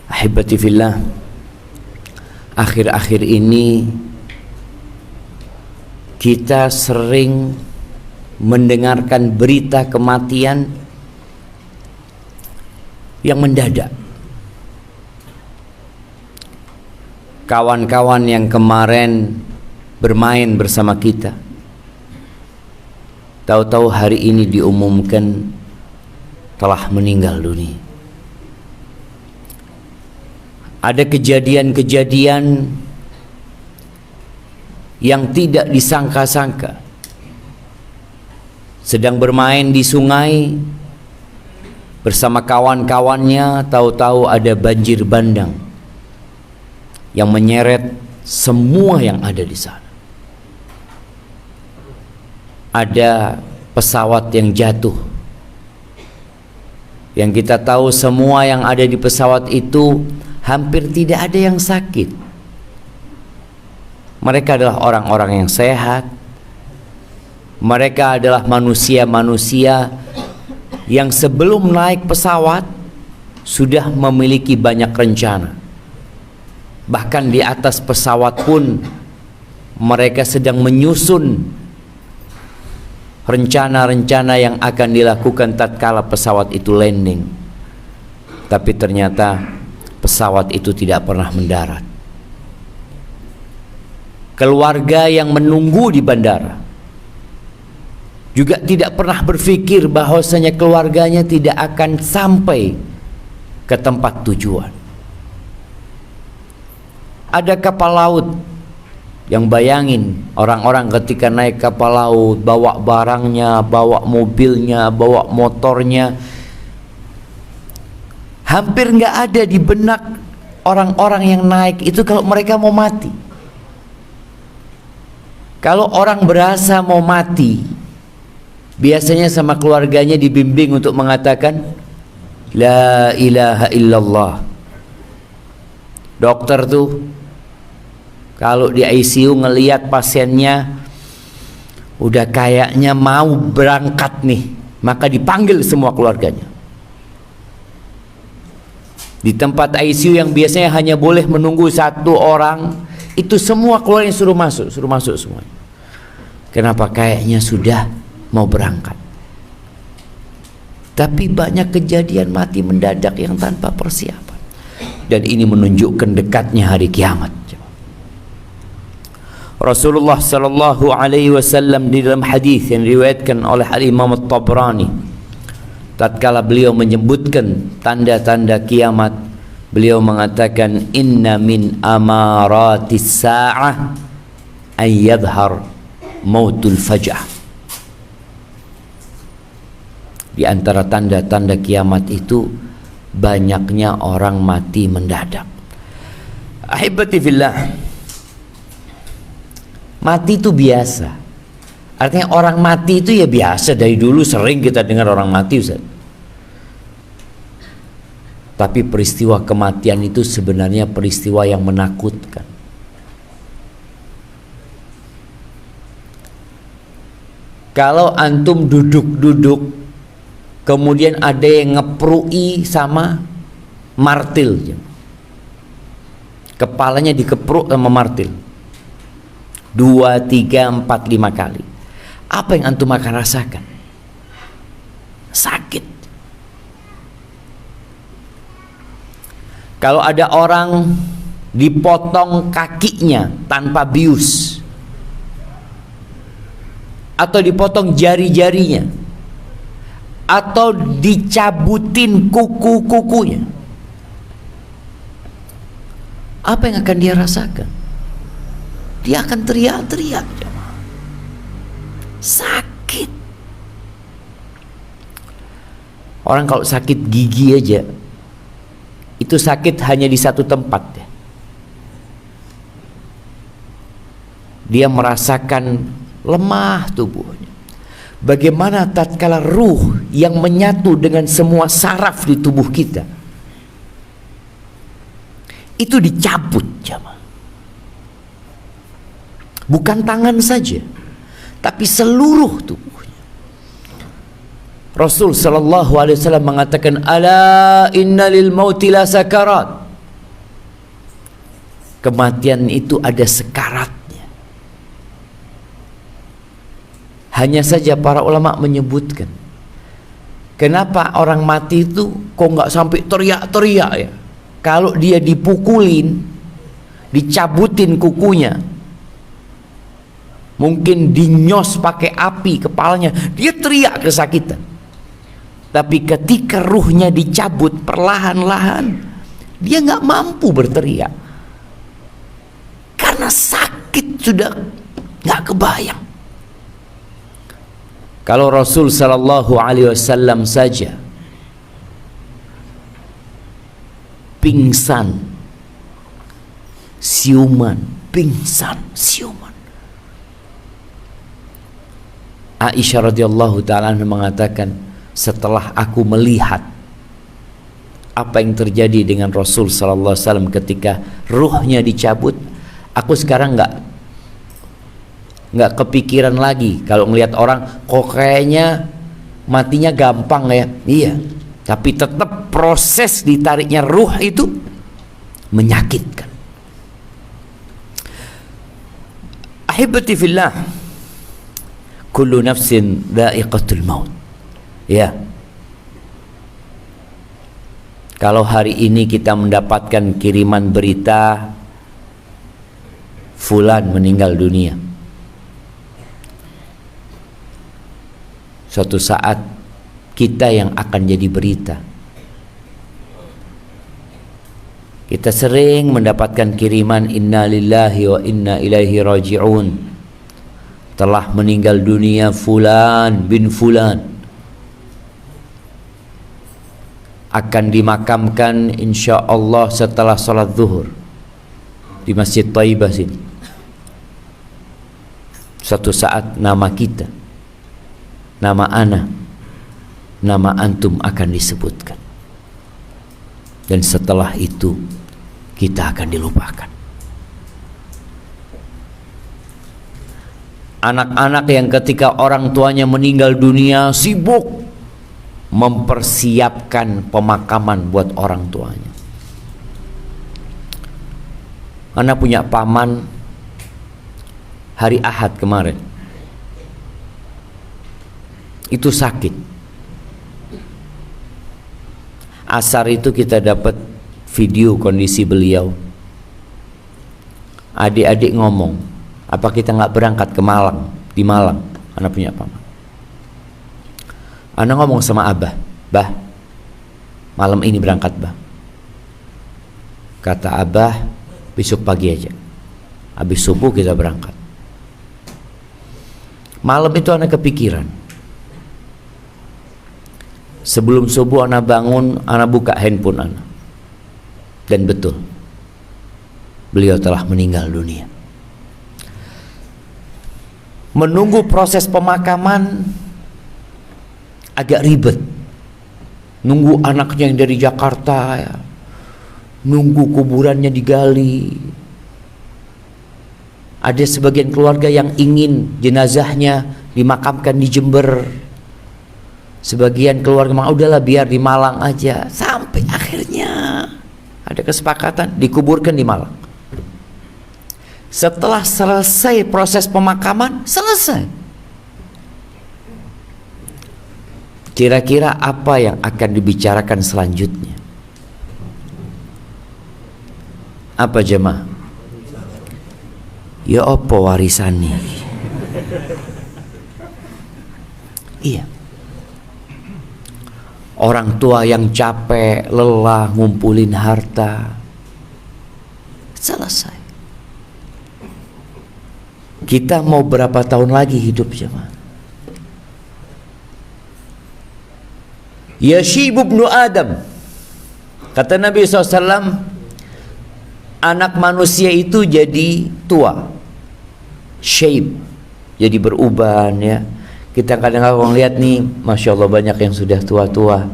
Ahibati fillah, akhir-akhir ini kita sering mendengarkan berita kematian yang mendadak. Kawan-kawan yang kemarin bermain bersama kita, tahu-tahu hari ini diumumkan telah meninggal dunia. Ada kejadian-kejadian yang tidak disangka-sangka. Sedang bermain di sungai bersama kawan-kawannya, tahu-tahu ada banjir bandang yang menyeret semua yang ada di sana. Ada pesawat yang jatuh, yang kita tahu semua yang ada di pesawat itu hampir tidak ada yang sakit. Mereka adalah orang-orang yang sehat. Mereka adalah manusia-manusia yang sebelum naik pesawat sudah memiliki banyak rencana. Bahkan di atas pesawat pun mereka sedang menyusun rencana-rencana yang akan dilakukan tatkala pesawat itu landing. Tapi ternyata pesawat itu tidak pernah mendarat. Keluarga yang menunggu di bandara juga tidak pernah berpikir bahwasanya keluarganya tidak akan sampai ke tempat tujuan. Ada kapal laut yang bayangin orang-orang ketika naik kapal laut, bawa barangnya, bawa mobilnya, bawa motornya, hampir nggak ada di benak orang-orang yang naik itu kalau mereka mau mati. Kalau orang berasa mau mati, biasanya sama keluarganya dibimbing untuk mengatakan La ilaha illallah. Dokter tuh kalau di ICU ngelihat pasiennya udah kayaknya mau berangkat nih, maka dipanggil semua keluarganya. Di tempat ICU yang biasanya hanya boleh menunggu satu orang, itu semua keluarga suruh masuk semua. Kenapa? Kayaknya sudah mau berangkat. Tapi banyak kejadian mati mendadak yang tanpa persiapan. Dan ini menunjukkan dekatnya hari kiamat. Rasulullah sallallahu alaihi wasallam di dalam hadis yang diriwayatkan oleh Al-Imam At-Tabrani, tatkala beliau menyebutkan tanda-tanda kiamat, beliau mengatakan inna min amaratis sa'ah ay yadhhar mautul faj'ah. Di antara tanda-tanda kiamat itu banyaknya orang mati mendadak. Ahibati fillah, mati itu biasa. Artinya orang mati itu ya biasa, dari dulu sering kita dengar orang mati, Ustaz. Tapi peristiwa kematian itu sebenarnya peristiwa yang menakutkan. Kalau antum duduk-duduk kemudian ada yang ngeprui sama martil, kepalanya dikepruk sama martil 2, 3, 4, 5 kali, apa yang antum akan rasakan? Sakit. Kalau ada orang dipotong kakinya tanpa bius, atau dipotong jari-jarinya, atau dicabutin kuku-kukunya, apa yang akan dia rasakan? Dia akan teriak-teriak. Sakit. Orang kalau sakit gigi aja, itu sakit hanya di satu tempat. Dia merasakan lemah tubuhnya. Bagaimana tatkala ruh yang menyatu dengan semua saraf di tubuh kita itu dicabut, jamaah. Bukan tangan saja, tapi seluruh tubuhnya. Rasul sallallahu alaihi wasallam mengatakan, "Ala inna lil mauti la sakarat." Kematian itu ada sekaratnya. Hanya saja para ulama menyebutkan, kenapa orang mati itu kok nggak sampai teriak-teriak ya? Kalau dia dipukulin, dicabutin kukunya, mungkin dinyos pakai api kepalanya, dia teriak kesakitan. Tapi ketika ruhnya dicabut perlahan-lahan, dia nggak mampu berteriak karena sakit sudah nggak kebayang. Kalau Rasul Sallallahu Alaihi Wasallam saja pingsan, siuman, pingsan, siuman. Aisyah radhiyallahu taala mengatakan, setelah aku melihat apa yang terjadi dengan Rasul sallallahu alaihi wasallam ketika ruhnya dicabut, aku sekarang nggak kepikiran lagi kalau ngelihat orang kok kayaknya matinya gampang ya. Iya, tapi tetap proses ditariknya ruh itu menyakitkan. Ahibati fillah, kullu nafsin dha'iqatul maut. Ya, kalau hari ini kita mendapatkan kiriman berita fulan meninggal dunia, suatu saat kita yang akan jadi berita. Kita sering mendapatkan kiriman inna lillahi wa inna ilaihi raji'un, telah meninggal dunia fulan bin fulan, akan dimakamkan insyaallah setelah salat zuhur di Masjid Thaibah sini. Suatu saat nama kita, nama ana, nama antum akan disebutkan, dan setelah itu kita akan dilupakan. Anak-anak yang ketika orang tuanya meninggal dunia sibuk mempersiapkan pemakaman buat orang tuanya. Anak punya paman hari Ahad kemarin itu sakit. Asar itu kita dapat video kondisi beliau. Adik-adik ngomong, apa kita nggak berangkat ke Malang? Di Malang, anak punya paman. Anak ngomong sama abah, bah, malam ini berangkat bah. Kata abah, besok pagi aja, habis subuh kita berangkat. Malam itu anak kepikiran. Sebelum subuh anak bangun, anak buka handphone anak, dan betul, beliau telah meninggal dunia. Menunggu proses pemakaman agak ribet. Nunggu anaknya yang dari Jakarta ya, nunggu kuburannya digali. Ada sebagian keluarga yang ingin jenazahnya dimakamkan di Jember, sebagian keluarga udahlah biar di Malang aja. Sampai akhirnya ada kesepakatan dikuburkan di Malang. Setelah selesai proses pemakaman, selesai. Kira-kira apa yang akan dibicarakan selanjutnya? Apa jemaah? Ya apa warisannya? Iya. Orang tua yang capek, lelah ngumpulin harta, selesai. Kita mau berapa tahun lagi hidup jemaah? Yashibu ibnu Adam, kata Nabi SAW, anak manusia itu jadi tua, shape, jadi beruban ya. Kita kadang-kadang lihat nih, masya Allah banyak yang sudah tua-tua,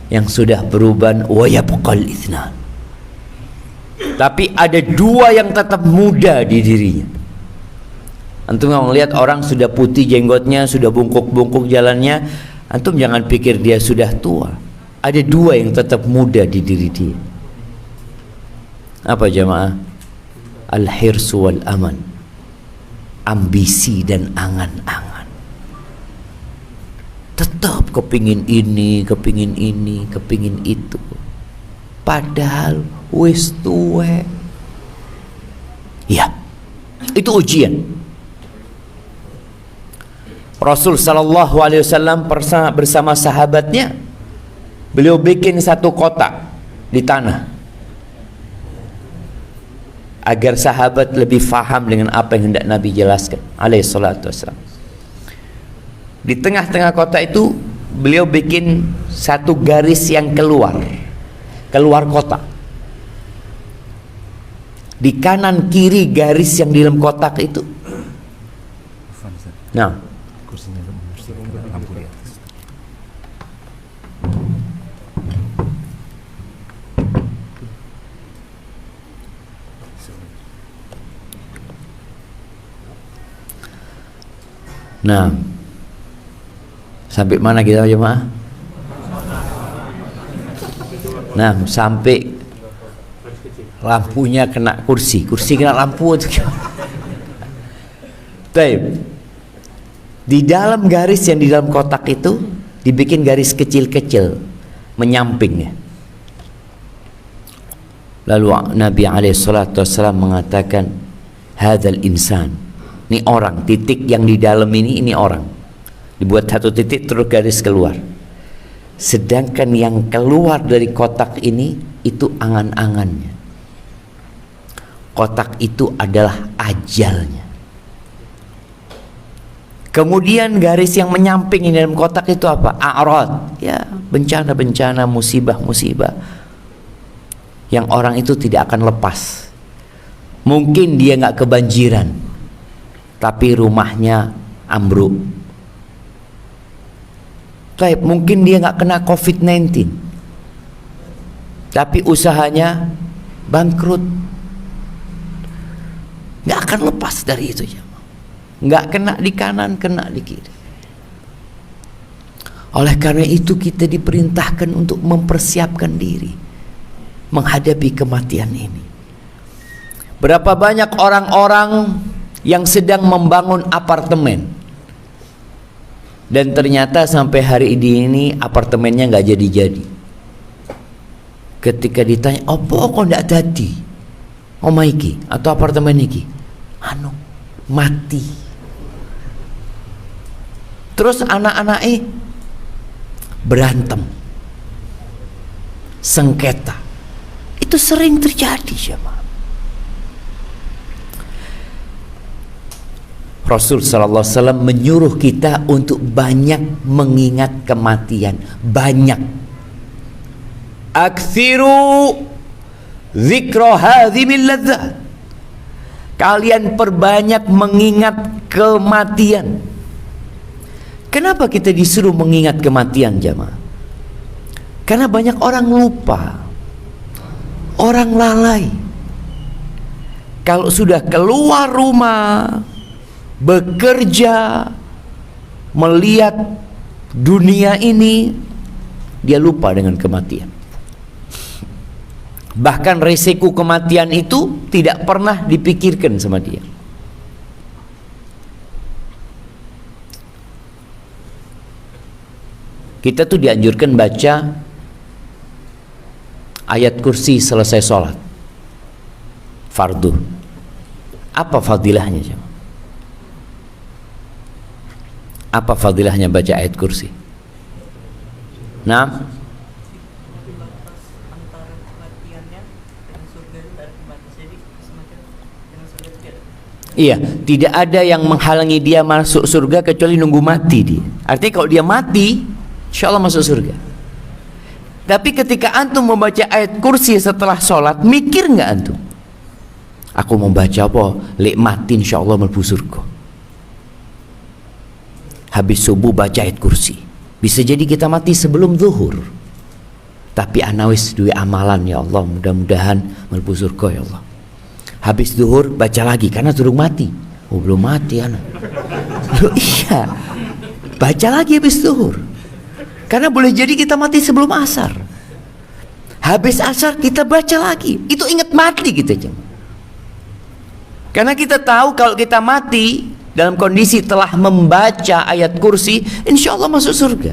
yang sudah beruban, wa yabqal itsnan. Tapi ada dua yang tetap muda di dirinya. Antum kalau lihat orang sudah putih jenggotnya, sudah bungkuk-bungkuk jalannya, antum jangan pikir dia sudah tua. Ada dua yang tetap muda di diri dia. Apa jemaah? al-hirsu wal aman, ambisi dan angan-angan. Tetap kepingin ini, kepingin itu, padahal wis tuwe. Ya, itu ujian. Rasul sallallahu alaihi wasallam bersama sahabatnya, beliau bikin satu kotak di tanah agar sahabat lebih faham dengan apa yang hendak Nabi jelaskan alaihi salatu wasallam. Di tengah-tengah kotak itu beliau bikin satu garis yang keluar kotak. Di kanan kiri garis yang di dalam kotak itu. Nah, nah, sampai mana kita jemaah? Nah, sampai lampunya kena kursi kena lampu itu. Baik. Di dalam garis yang di dalam kotak itu dibikin garis kecil-kecil menyampingnya. Lalu Nabi alaihi salatu wasallam mengatakan, hadzal insan, ini orang, titik yang di dalam ini orang. Dibuat satu titik terus garis keluar. Sedangkan yang keluar dari kotak ini itu angan-angannya. Kotak itu adalah ajalnya. Kemudian garis yang menyamping di dalam kotak itu apa? A'rad, ya, bencana-bencana, musibah-musibah yang orang itu tidak akan lepas. Mungkin dia nggak kebanjiran, tapi rumahnya ambruk. Baik, mungkin dia nggak kena COVID-19, tapi usahanya bangkrut. Nggak akan lepas dari itu ya. Nggak kena di kanan, kena di kiri. Oleh karena itu kita diperintahkan untuk mempersiapkan diri menghadapi kematian ini. Berapa banyak orang-orang yang sedang membangun apartemen dan ternyata sampai hari ini apartemennya nggak jadi-jadi. Ketika ditanya, apa kok nggak jadi omah iki atau apartemen iki, mati. Terus anak-anaknya berantem, sengketa. Itu sering terjadi, jemaah. Rasul sallallahu alaihi wasallam menyuruh kita untuk banyak mengingat kematian, banyak. Aktsiru dzikra hadzimil ladzat. Kalian perbanyak mengingat kematian. Kenapa kita disuruh mengingat kematian, jemaah? Karena banyak orang lupa, orang lalai. Kalau sudah keluar rumah, bekerja, melihat dunia ini, dia lupa dengan kematian. Bahkan resiko kematian itu tidak pernah dipikirkan sama dia. Kita tuh dianjurkan baca ayat kursi selesai sholat fardu. Apa fadilahnya? Apa fadilahnya baca ayat kursi? Nah, iya, tidak ada yang menghalangi dia masuk surga kecuali nunggu mati dia. Artinya kalau dia mati, insya Allah masuk surga. Tapi ketika antum membaca ayat kursi setelah sholat, mikir nggak antum? Aku mau baca apa? Lek mati insya Allah mlebu surga. Habis subuh baca ayat kursi. Bisa jadi kita mati sebelum zuhur. Tapi anawis duwe amalan, ya Allah, mudah-mudahan mlebu surga ya Allah. Habis zuhur baca lagi karena turun mati. Oh, belum mati anak. Loh, iya. Baca lagi habis zuhur. Karena boleh jadi kita mati sebelum asar. Habis asar kita baca lagi. Itu ingat mati kita, jemaah. Karena kita tahu kalau kita mati dalam kondisi telah membaca ayat kursi, insya Allah masuk surga.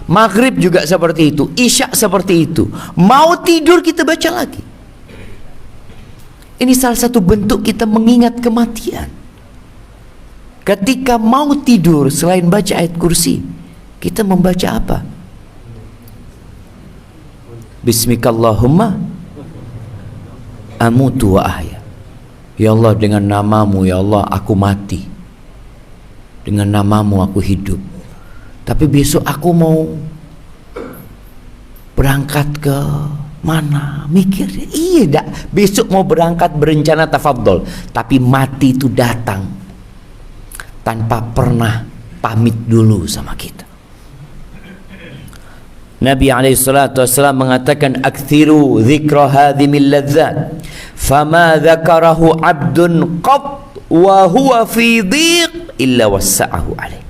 Maghrib juga seperti itu, Isya seperti itu. Mau tidur kita baca lagi. Ini salah satu bentuk kita mengingat kematian. Ketika mau tidur, selain baca ayat kursi, kita membaca apa? Bismikallahumma amutu wa ahya. Ya Allah, dengan namamu ya Allah aku mati, dengan namamu aku hidup. Tapi besok aku mau berangkat ke mana? Mikir, iya dak, besok mau berangkat berencana tafadhol, tapi mati itu datang tanpa pernah pamit dulu sama kita. Nabi SAW mengatakan, akthiru dzikra hadhimil ladzat fama dzakarahu abdun qat wa huwa fi dhiq illa wassa'ahu alaih.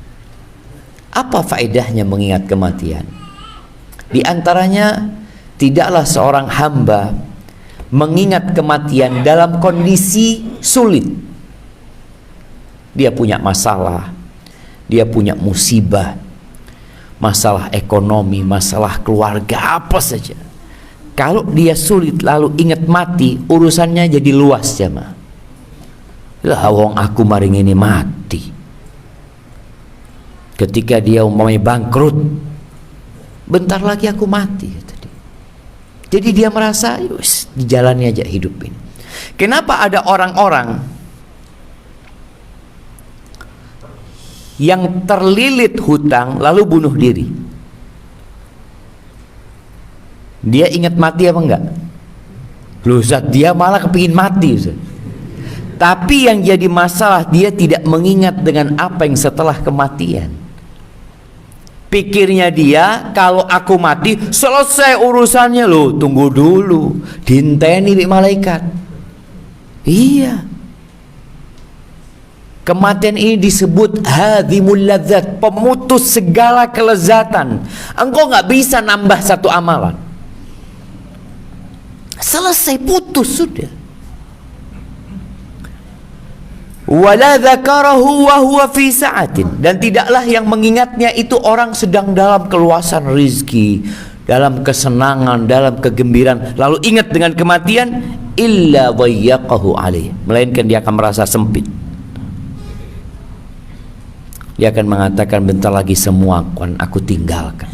Apa faedahnya mengingat kematian? Di antaranya, tidaklah seorang hamba mengingat kematian dalam kondisi sulit. Dia punya masalah, dia punya musibah, masalah ekonomi, masalah keluarga, apa saja. Kalau dia sulit lalu ingat mati, urusannya jadi luas jemaah. Lah wong aku maring ini mati. Ketika dia umpamanya bangkrut, bentar lagi aku mati. Jadi dia merasa, dijalani aja hidup ini. Kenapa ada orang-orang yang terlilit hutang lalu bunuh diri? Dia ingat mati apa enggak? Loh Ustaz, dia malah kepingin mati Ustaz. Tapi yang jadi masalah, dia tidak mengingat dengan apa yang setelah kematian. Pikirnya dia, kalau aku mati selesai urusannya. Loh, tunggu dulu, dinteni bi malaikat. Iya, kematian ini disebut hadhimul ladzat, pemutus segala kelezatan. Engkau nggak bisa nambah satu amalan, selesai, putus sudah. Wala dzakarahu wa huwa fi sa'atin, dan tidaklah yang mengingatnya itu orang sedang dalam keluasan rizki, dalam kesenangan, dalam kegembiraan, lalu ingat dengan kematian, illa dhayyaqahu alaih, melainkan dia akan merasa sempit. Dia akan mengatakan, bentar lagi semua akan aku tinggalkan.